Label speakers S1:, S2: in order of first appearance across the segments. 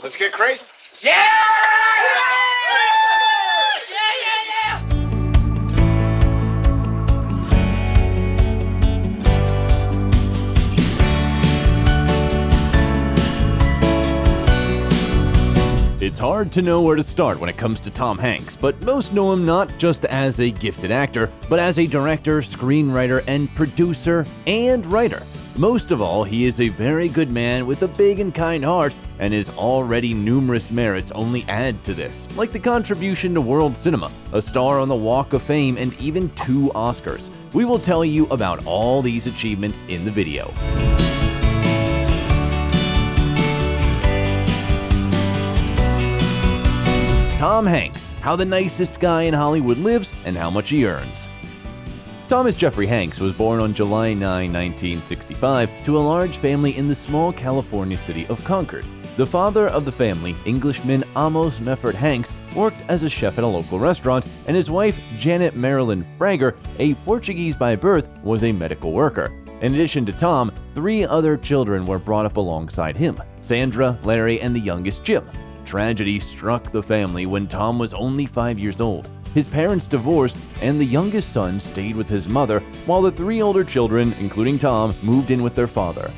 S1: Let's get crazy.
S2: Yeah!
S3: It's hard to know where to start when it comes to Tom Hanks, but most know him not just as a gifted actor, but as a director, screenwriter, and producer and writer. Most of all, he is a very good man with a big and kind heart, and his already numerous merits only add to this, like the contribution to world cinema, a star on the Walk of Fame, and even 2 Oscars. We will tell you about all these achievements in the video. Tom Hanks, how the nicest guy in Hollywood lives and how much he earns. Thomas Jeffrey Hanks was born on July 9, 1965, to a large family in the small California city of Concord. The father of the family, Englishman Amos Mefford Hanks, worked as a chef at a local restaurant, and his wife, Janet Marilyn Frager, a Portuguese by birth, was a medical worker. In addition to Tom, 3 other children were brought up alongside him: Sandra, Larry, and the youngest Jim. Tragedy struck the family when Tom was only 5 years old. His parents divorced, and the youngest son stayed with his mother, while the 3 older children, including Tom, moved in with their father.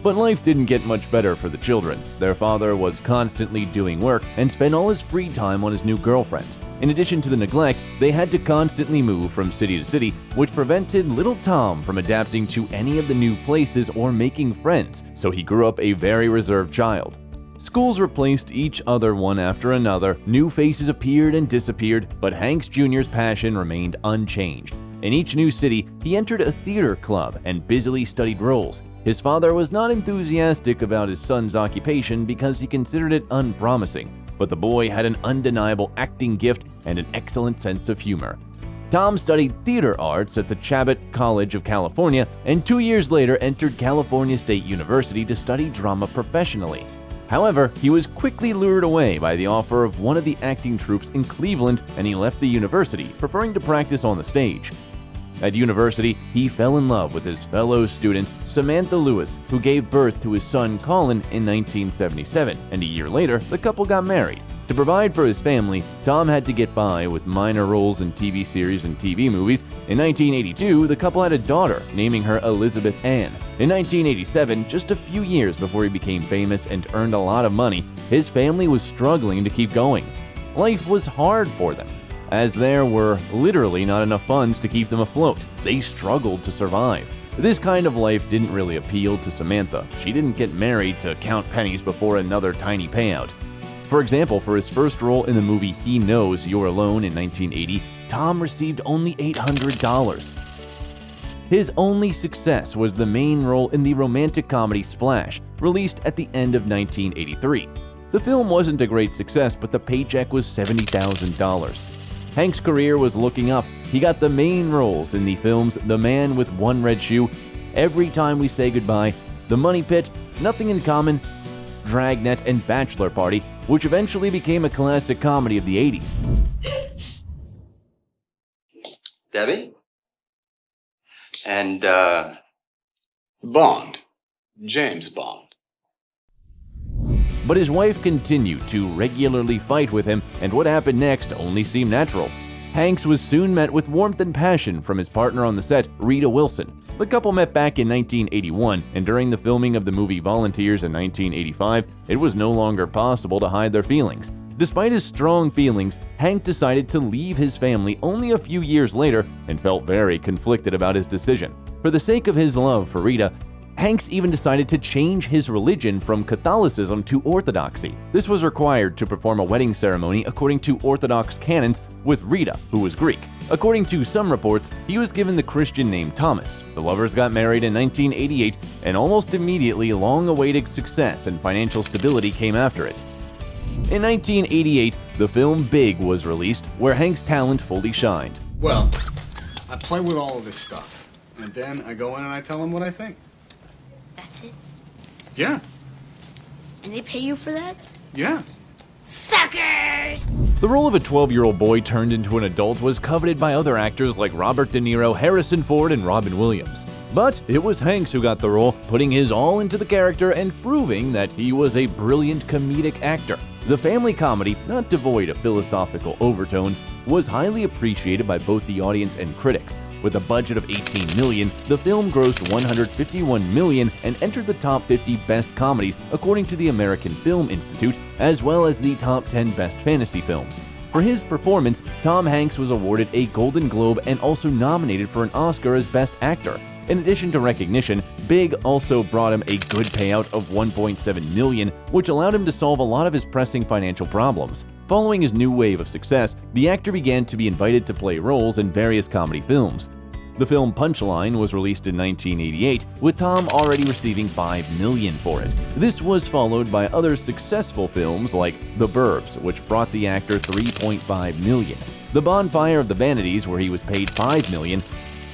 S3: But life didn't get much better for the children. Their father was constantly doing work and spent all his free time on his new girlfriends. In addition to the neglect, they had to constantly move from city to city, which prevented little Tom from adapting to any of the new places or making friends, so he grew up a very reserved child. Schools replaced each other one after another, new faces appeared and disappeared, but Hanks Jr.'s passion remained unchanged. In each new city, he entered a theater club and busily studied roles. His father was not enthusiastic about his son's occupation because he considered it unpromising, but the boy had an undeniable acting gift and an excellent sense of humor. Tom studied theater arts at the Chabot College of California, and 2 years later entered California State University to study drama professionally. However, he was quickly lured away by the offer of one of the acting troupes in Cleveland, and he left the university, preferring to practice on the stage. At university, he fell in love with his fellow student, Samantha Lewis, who gave birth to his son Colin in 1977, and a year later, the couple got married. To provide for his family, Tom had to get by with minor roles in TV series and TV movies. In 1982, the couple had a daughter, naming her Elizabeth Ann. In 1987, just a few years before he became famous and earned a lot of money, his family was struggling to keep going. Life was hard for them, as there were literally not enough funds to keep them afloat. They struggled to survive. This kind of life didn't really appeal to Samantha. She didn't get married to count pennies before another tiny payout. For example, for his first role in the movie He Knows You're Alone in 1980, Tom received only $800. His only success was the main role in the romantic comedy Splash, released at the end of 1983. The film wasn't a great success, but the paycheck was $70,000. Hank's career was looking up. He got the main roles in the films The Man with One Red Shoe, Every Time We Say Goodbye, The Money Pit, Nothing in Common, Dragnet, and Bachelor Party, which eventually became a classic comedy of the 80s.
S1: Debbie? And, Bond. James Bond.
S3: But his wife continued to regularly fight with him, and what happened next only seemed natural. Hanks was soon met with warmth and passion from his partner on the set, Rita Wilson. The couple met back in 1981, and during the filming of the movie Volunteers in 1985, it was no longer possible to hide their feelings. Despite his strong feelings, Hank decided to leave his family only a few years later and felt very conflicted about his decision. For the sake of his love for Rita, Hanks even decided to change his religion from Catholicism to Orthodoxy. This was required to perform a wedding ceremony according to Orthodox canons with Rita, who was Greek. According to some reports, he was given the Christian name Thomas. The lovers got married in 1988, and almost immediately long-awaited success and financial stability came after it. In 1988, the film Big was released, where Hank's talent fully shined.
S4: Well, I play with all of this stuff, and then I go in and I tell them what I think.
S5: That's it?
S4: Yeah.
S5: And they pay you for that?
S4: Yeah.
S5: Suckers!
S3: The role of a 12-year-old boy turned into an adult was coveted by other actors like Robert De Niro, Harrison Ford, and Robin Williams. But it was Hanks who got the role, putting his all into the character and proving that he was a brilliant comedic actor. The family comedy, not devoid of philosophical overtones, was highly appreciated by both the audience and critics. With a budget of $18 million, the film grossed $151 million and entered the top 50 best comedies according to the American Film Institute, as well as the top 10 best fantasy films. For his performance, Tom Hanks was awarded a Golden Globe and also nominated for an Oscar as Best Actor. In addition to recognition, Big also brought him a good payout of $1.7 million, which allowed him to solve a lot of his pressing financial problems. Following his new wave of success, the actor began to be invited to play roles in various comedy films. The film Punchline was released in 1988, with Tom already receiving $5 million for it. This was followed by other successful films like The Burbs, which brought the actor $3.5 million, The Bonfire of the Vanities, where he was paid $5 million,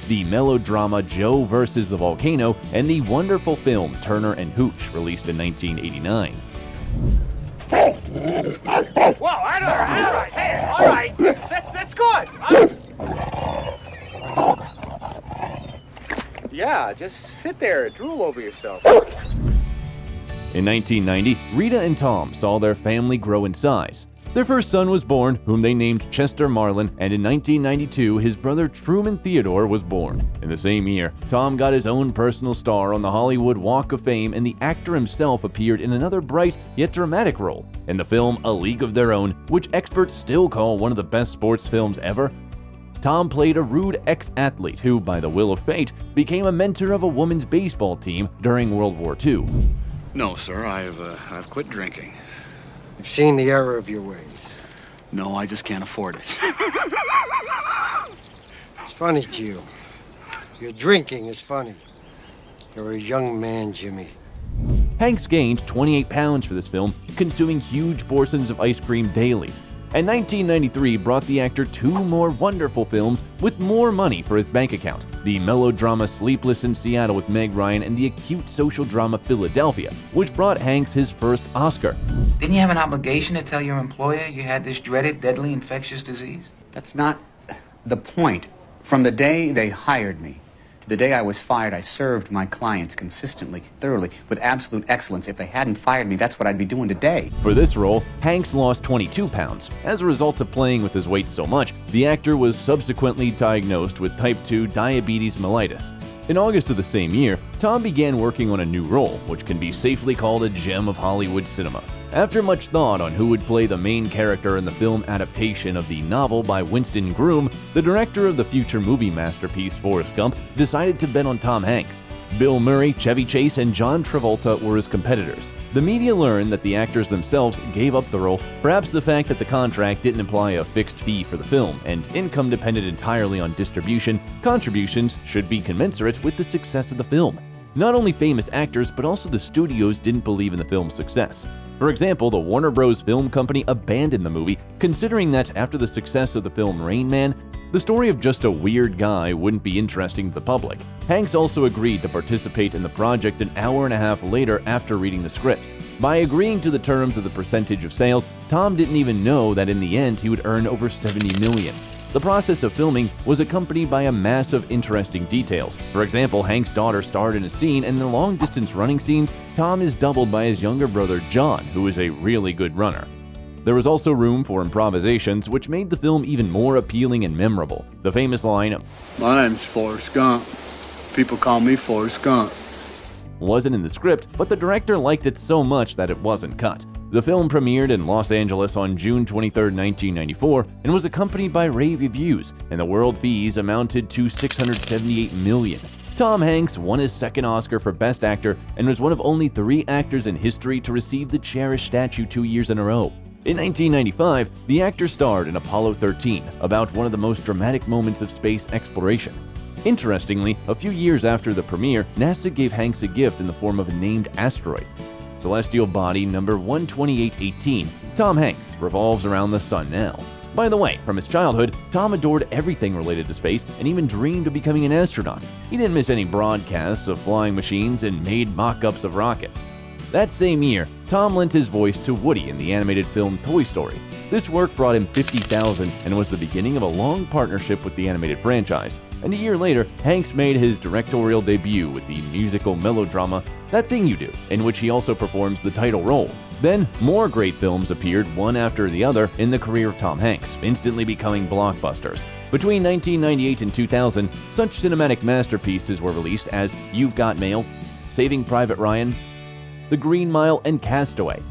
S3: the melodrama Joe vs. the Volcano, and the wonderful film Turner and Hooch, released in 1989.
S2: Whoa, all right, hey, all right, that's good. Yeah, just sit there and drool over yourself.
S3: In 1990, Rita and Tom saw their family grow in size. Their first son was born, whom they named Chester Marlin, and in 1992, his brother Truman Theodore was born. In the same year, Tom got his own personal star on the Hollywood Walk of Fame, and the actor himself appeared in another bright yet dramatic role in the film A League of Their Own, which experts still call one of the best sports films ever. Tom played a rude ex-athlete who, by the will of fate, became a mentor of a women's baseball team during World War II.
S4: No, sir, I've quit drinking.
S6: You've seen the error of your ways.
S4: No, I just can't afford it.
S6: It's funny to you. Your drinking is funny. You're a young man, Jimmy.
S3: Hanks gained 28 pounds for this film, consuming huge portions of ice cream daily. And 1993 brought the actor two more wonderful films with more money for his bank account: the melodrama Sleepless in Seattle with Meg Ryan and the acute social drama Philadelphia, which brought Hanks his first Oscar.
S7: Didn't you have an obligation to tell your employer you had this dreaded, deadly infectious disease?
S8: That's not the point. From the day they hired me to the day I was fired, I served my clients consistently, thoroughly, with absolute excellence. If they hadn't fired me, that's what I'd be doing today.
S3: For this role, Hanks lost 22 pounds. As a result of playing with his weight so much, the actor was subsequently diagnosed with type 2 diabetes mellitus. In August of the same year, Tom began working on a new role, which can be safely called a gem of Hollywood cinema. After much thought on who would play the main character in the film adaptation of the novel by Winston Groom, the director of the future movie masterpiece Forrest Gump decided to bet on Tom Hanks. Bill Murray, Chevy Chase, and John Travolta were his competitors. The media learned that the actors themselves gave up the role, perhaps the fact that the contract didn't imply a fixed fee for the film, and income depended entirely on distribution. Contributions should be commensurate with the success of the film. Not only famous actors, but also the studios didn't believe in the film's success. For example, the Warner Bros. Film Company abandoned the movie, considering that after the success of the film Rain Man, the story of just a weird guy wouldn't be interesting to the public. Hanks also agreed to participate in the project an hour and a half later after reading the script. By agreeing to the terms of the percentage of sales, Tom didn't even know that in the end he would earn over $70 million. The process of filming was accompanied by a mass of interesting details. For example, Hank's daughter starred in a scene, and in the long-distance running scenes, Tom is doubled by his younger brother John, who is a really good runner. There was also room for improvisations, which made the film even more appealing and memorable. The famous line,
S4: My name's Forrest Gump. People call me Forrest Gump.
S3: wasn't in the script, but the director liked it so much that it wasn't cut. The film premiered in Los Angeles on June 23, 1994, and was accompanied by rave reviews, and the world fees amounted to $678 million. Tom Hanks won his second Oscar for Best Actor and was one of only 3 actors in history to receive the cherished statue 2 years in a row. In 1995, the actor starred in Apollo 13, about one of the most dramatic moments of space exploration. Interestingly, a few years after the premiere, NASA gave Hanks a gift in the form of a named asteroid. Celestial body number 12818, Tom Hanks, revolves around the sun now. By the way, from his childhood, Tom adored everything related to space and even dreamed of becoming an astronaut. He didn't miss any broadcasts of flying machines and made mock-ups of rockets. That same year, Tom lent his voice to Woody in the animated film Toy Story. This work brought him $50,000 and was the beginning of a long partnership with the animated franchise. and a year later, Hanks made his directorial debut with the musical melodrama That Thing You Do, in which he also performs the title role. Then, more great films appeared one after the other in the career of Tom Hanks, instantly becoming blockbusters. Between 1998 and 2000, such cinematic masterpieces were released as You've Got Mail, Saving Private Ryan, The Green Mile, and Castaway.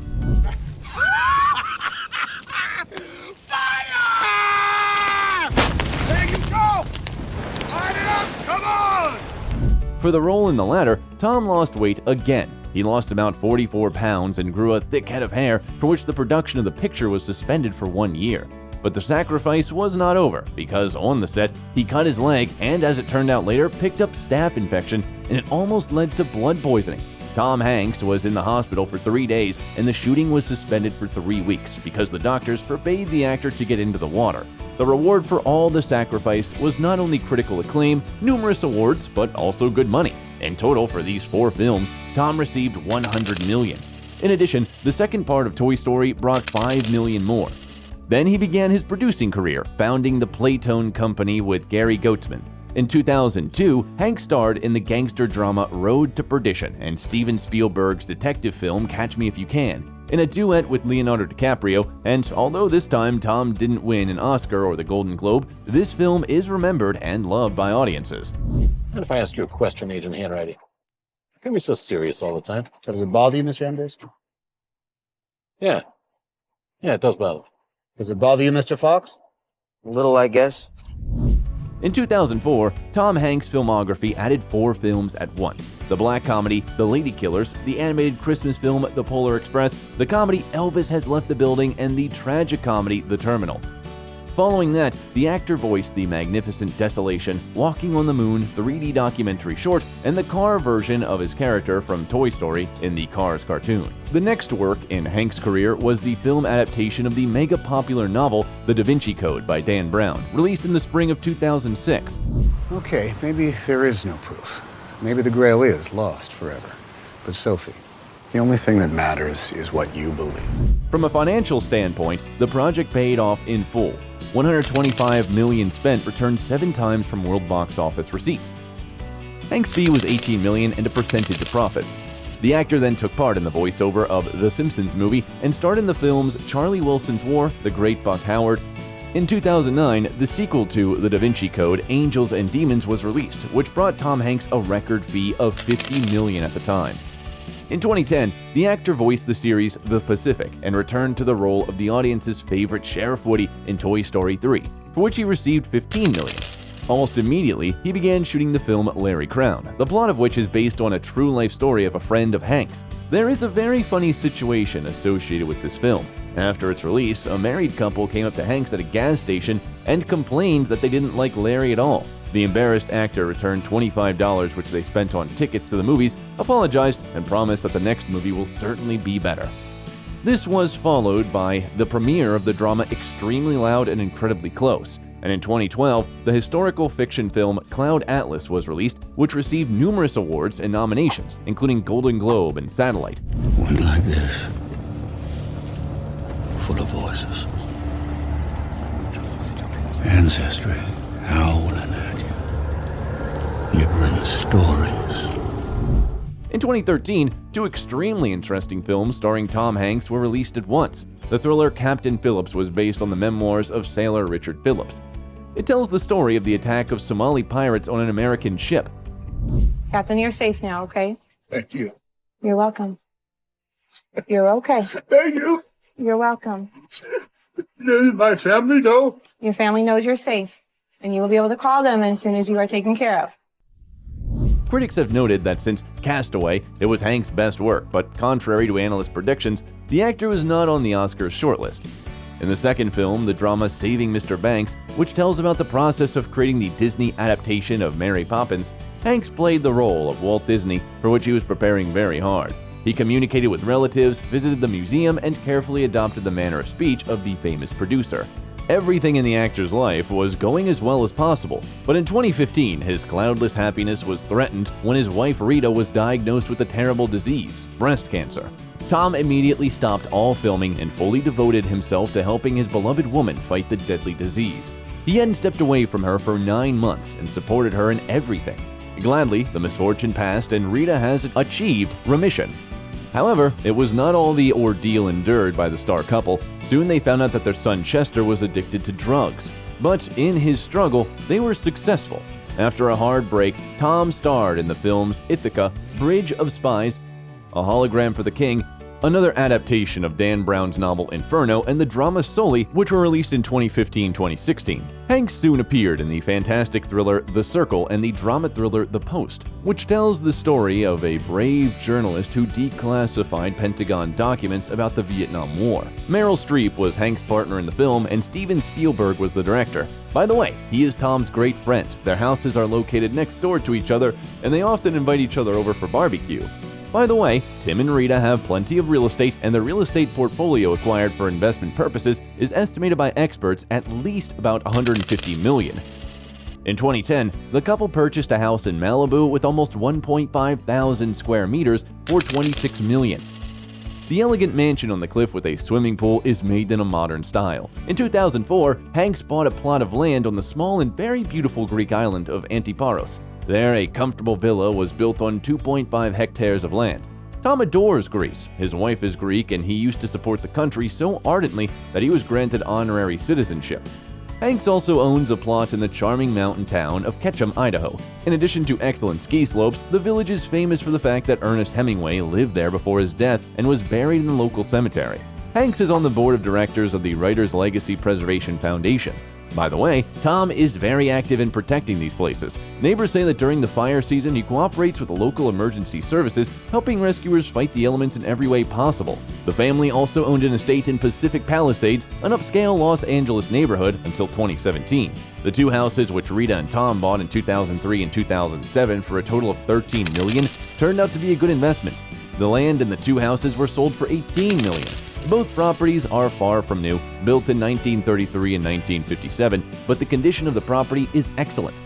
S3: For the role in the latter, Tom lost weight again. He lost about 44 pounds and grew a thick head of hair, for which the production of the picture was suspended for 1 year. But the sacrifice was not over, because on the set, he cut his leg and, as it turned out later, picked up staph infection, and it almost led to blood poisoning. Tom Hanks was in the hospital for 3 days, and the shooting was suspended for 3 weeks because the doctors forbade the actor to get into the water. The reward for all the sacrifice was not only critical acclaim, numerous awards, but also good money. In total, for these 4 films, Tom received $100 million. In addition, the second part of Toy Story brought $5 million more. Then he began his producing career, founding the Playtone Company with Gary Goetzman. In 2002, Hanks starred in the gangster drama Road to Perdition and Steven Spielberg's detective film Catch Me If You Can, in a duet with Leonardo DiCaprio, and although this time Tom didn't win an Oscar or the Golden Globe, this film is remembered and loved by audiences.
S9: What if I ask you a question, Agent Handwriting? How come you're so serious all the time?
S4: Does it bother you, Mr. Ambrose?
S9: Yeah. Yeah, it does bother me.
S4: Does it bother you, Mr. Fox?
S10: A little, I guess.
S3: In 2004, Tom Hanks' filmography added 4 films at once: the black comedy The Lady Killers, the animated Christmas film The Polar Express, the comedy Elvis Has Left the Building, and the tragic comedy The Terminal. Following that, the actor voiced the magnificent Desolation, Walking on the Moon 3D documentary short, and the car version of his character from Toy Story in the Cars cartoon. The next work in Hanks' career was the film adaptation of the mega-popular novel The Da Vinci Code by Dan Brown, released in the spring of 2006.
S4: Okay, maybe there is no proof. Maybe the Grail is lost forever. But Sophie, the only thing that matters is what you believe.
S3: From a financial standpoint, the project paid off in full. $125 million spent returned 7 times from world box office receipts. Hanks' fee was $18 million and a percentage of profits. The actor then took part in the voiceover of The Simpsons movie and starred in the films Charlie Wilson's War, The Great Buck Howard. In 2009, the sequel to The Da Vinci Code, Angels and Demons, was released, which brought Tom Hanks a record fee of $50 million at the time. In 2010, the actor voiced the series The Pacific and returned to the role of the audience's favorite Sheriff Woody in Toy Story 3, for which he received $15 million. Almost immediately, he began shooting the film Larry Crown, the plot of which is based on a true-life story of a friend of Hanks. There is a very funny situation associated with this film. After its release, a married couple came up to Hanks at a gas station and complained that they didn't like Larry at all. The embarrassed actor returned $25 which they spent on tickets to the movies, apologized, and promised that the next movie will certainly be better. This was followed by the premiere of the drama Extremely Loud and Incredibly Close, and in 2012, the historical fiction film Cloud Atlas was released, which received numerous awards and nominations, including Golden Globe and Satellite.
S11: One like this, full of voices, ancestry, owl and you bring stories.
S3: In 2013, 2 extremely interesting films starring Tom Hanks were released at once. The thriller Captain Phillips was based on the memoirs of sailor Richard Phillips. It tells the story of the attack of Somali pirates on an American ship.
S12: Captain, you're safe now, okay?
S11: Thank you.
S12: You're welcome. You're okay.
S11: Thank you.
S12: You're welcome.
S11: Does my family know?
S12: Your family knows you're safe, and you will be able to call them as soon as you are taken care of.
S3: Critics have noted that since Castaway, it was Hanks' best work, but contrary to analyst predictions, the actor was not on the Oscars shortlist. In the second film, the drama Saving Mr. Banks, which tells about the process of creating the Disney adaptation of Mary Poppins, Hanks played the role of Walt Disney, for which he was preparing very hard. He communicated with relatives, visited the museum, and carefully adopted the manner of speech of the famous producer. Everything in the actor's life was going as well as possible, but in 2015, his cloudless happiness was threatened when his wife Rita was diagnosed with a terrible disease, breast cancer. Tom immediately stopped all filming and fully devoted himself to helping his beloved woman fight the deadly disease. He hadn't stepped away from her for 9 months and supported her in everything. Gladly, the misfortune passed and Rita has achieved remission. However, it was not all the ordeal endured by the star couple. Soon they found out that their son Chester was addicted to drugs. But in his struggle, they were successful. After a hard break, Tom starred in the films Ithaca, Bridge of Spies, A Hologram for the King, another adaptation of Dan Brown's novel Inferno, and the drama Sully, which were released in 2015-2016. Hanks soon appeared in the fantastic thriller The Circle and the drama thriller The Post, which tells the story of a brave journalist who declassified Pentagon documents about the Vietnam War. Meryl Streep was Hanks' partner in the film, and Steven Spielberg was the director. By the way, he is Tom's great friend. Their houses are located next door to each other, and they often invite each other over for barbecue. By the way, Tim and Rita have plenty of real estate, and the real estate portfolio acquired for investment purposes is estimated by experts at least about $150 million. In 2010, the couple purchased a house in Malibu with almost 1.5 thousand square meters for $26 million. The elegant mansion on the cliff with a swimming pool is made in a modern style. In 2004, Hanks bought a plot of land on the small and very beautiful Greek island of Antiparos. There, a comfortable villa was built on 2.5 hectares of land. Tom adores Greece. His wife is Greek, and he used to support the country so ardently that he was granted honorary citizenship. Hanks also owns a plot in the charming mountain town of Ketchum, Idaho. In addition to excellent ski slopes, the village is famous for the fact that Ernest Hemingway lived there before his death and was buried in the local cemetery. Hanks is on the board of directors of the Writers' Legacy Preservation Foundation. By the way, Tom is very active in protecting these places. Neighbors say that during the fire season, he cooperates with the local emergency services, helping rescuers fight the elements in every way possible. The family also owned an estate in Pacific Palisades, an upscale Los Angeles neighborhood, until 2017. The two houses, which Rita and Tom bought in 2003 and 2007 for a total of $13 million, turned out to be a good investment. The land and the two houses were sold for $18 million. Both properties are far from new, built in 1933 and 1957, but the condition of the property is excellent.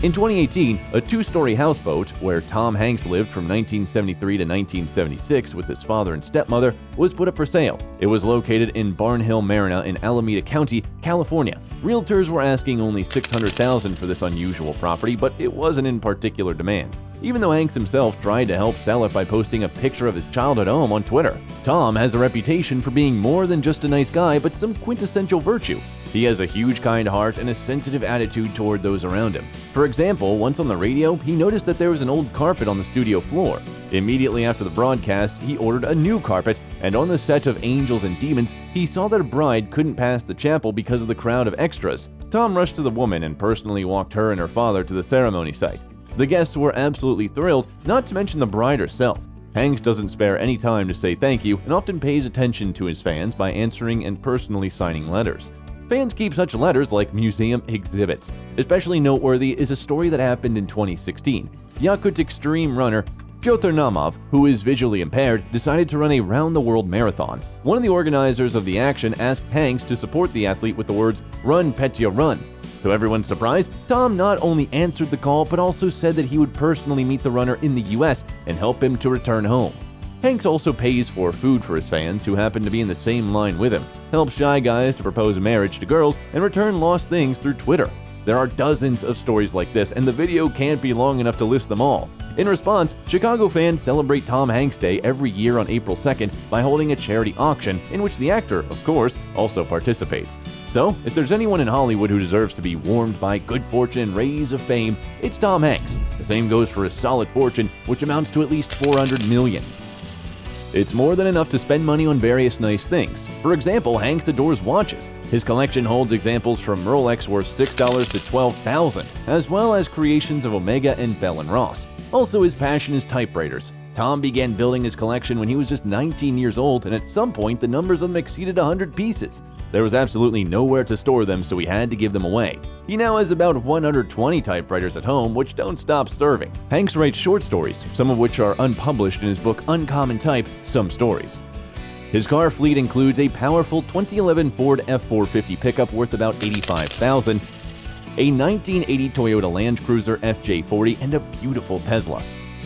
S3: In 2018, a two-story houseboat, where Tom Hanks lived from 1973 to 1976 with his father and stepmother, was put up for sale. It was located in Barnhill Marina in Alameda County, California. Realtors were asking only $600,000 for this unusual property, but it wasn't in particular demand. Even though Hanks himself tried to help sell it by posting a picture of his childhood home on Twitter. Tom has a reputation for being more than just a nice guy, but some quintessential virtue. He has a huge kind heart and a sensitive attitude toward those around him. For example, once on the radio, he noticed that there was an old carpet on the studio floor. Immediately after the broadcast, he ordered a new carpet, and on the set of Angels and Demons, he saw that a bride couldn't pass the chapel because of the crowd of extras. Tom rushed to the woman and personally walked her and her father to the ceremony site. The guests were absolutely thrilled, not to mention the bride herself. Hanks doesn't spare any time to say thank you and often pays attention to his fans by answering and personally signing letters. Fans keep such letters like museum exhibits. Especially noteworthy is a story that happened in 2016. Yakut extreme runner Pyotr Namov, who is visually impaired, decided to run a round-the-world marathon. One of the organizers of the action asked Hanks to support the athlete with the words, "Run, Petya, run." To everyone's surprise, Tom not only answered the call, but also said that he would personally meet the runner in the US and help him to return home. Hanks also pays for food for his fans who happen to be in the same line with him, helps shy guys to propose marriage to girls, and return lost things through Twitter. There are dozens of stories like this, and the video can't be long enough to list them all. In response, Chicago fans celebrate Tom Hanks Day every year on April 2nd by holding a charity auction in which the actor, of course, also participates. So, if there's anyone in Hollywood who deserves to be warmed by good fortune and rays of fame, it's Tom Hanks. The same goes for his solid fortune, which amounts to at least $400 million. It's more than enough to spend money on various nice things. For example, Hanks adores watches. His collection holds examples from Rolex worth $6 to $12,000, as well as creations of Omega and Bell & Ross. Also, his passion is typewriters. Tom began building his collection when he was just 19 years old, and at some point the numbers of them exceeded 100 pieces. There was absolutely nowhere to store them, so he had to give them away. He now has about 120 typewriters at home, which don't stop serving. Hanks writes short stories, some of which are unpublished in his book Uncommon Type: Some Stories. His car fleet includes a powerful 2011 Ford F-450 pickup worth about $85,000, a 1980 Toyota Land Cruiser FJ40, and a beautiful Tesla.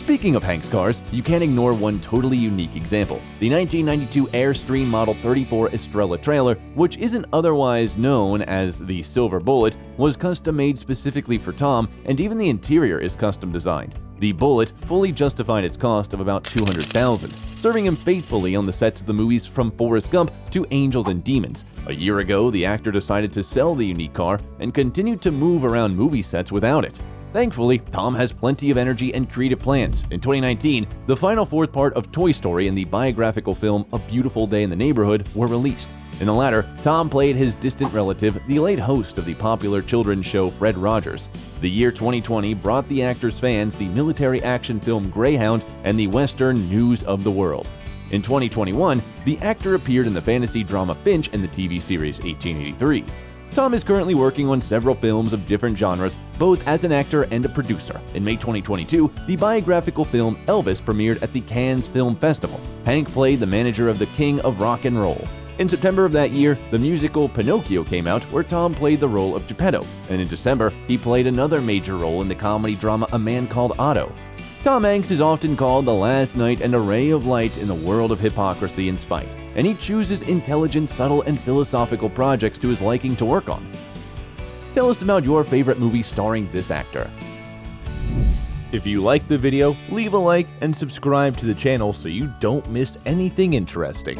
S3: Speaking of Hanks cars, you can't ignore one totally unique example: the 1992 Airstream Model 34 Estrella trailer, which isn't otherwise known as the Silver Bullet, was custom made specifically for Tom, and even the interior is custom designed. The Bullet fully justified its cost of about $200,000, serving him faithfully on the sets of the movies from Forrest Gump to Angels and Demons. A year ago, the actor decided to sell the unique car and continued to move around movie sets without it. Thankfully, Tom has plenty of energy and creative plans. In 2019, the final fourth part of Toy Story and the biographical film A Beautiful Day in the Neighborhood were released. In the latter, Tom played his distant relative, the late host of the popular children's show Fred Rogers. The year 2020 brought the actor's fans the military action film Greyhound and the western News of the World. In 2021, the actor appeared in the fantasy drama Finch and the TV series 1883. Tom is currently working on several films of different genres, both as an actor and a producer. In May 2022, the biographical film Elvis premiered at the Cannes Film Festival. Hank played the manager of the King of Rock and Roll. In September of that year, the musical Pinocchio came out, where Tom played the role of Geppetto, and in December, he played another major role in the comedy drama A Man Called Otto. Tom Hanks is often called the last knight and a ray of light in the world of hypocrisy and spite, and he chooses intelligent, subtle, and philosophical projects to his liking to work on. Tell us about your favorite movie starring this actor. If you liked the video, leave a like and subscribe to the channel so you don't miss anything interesting.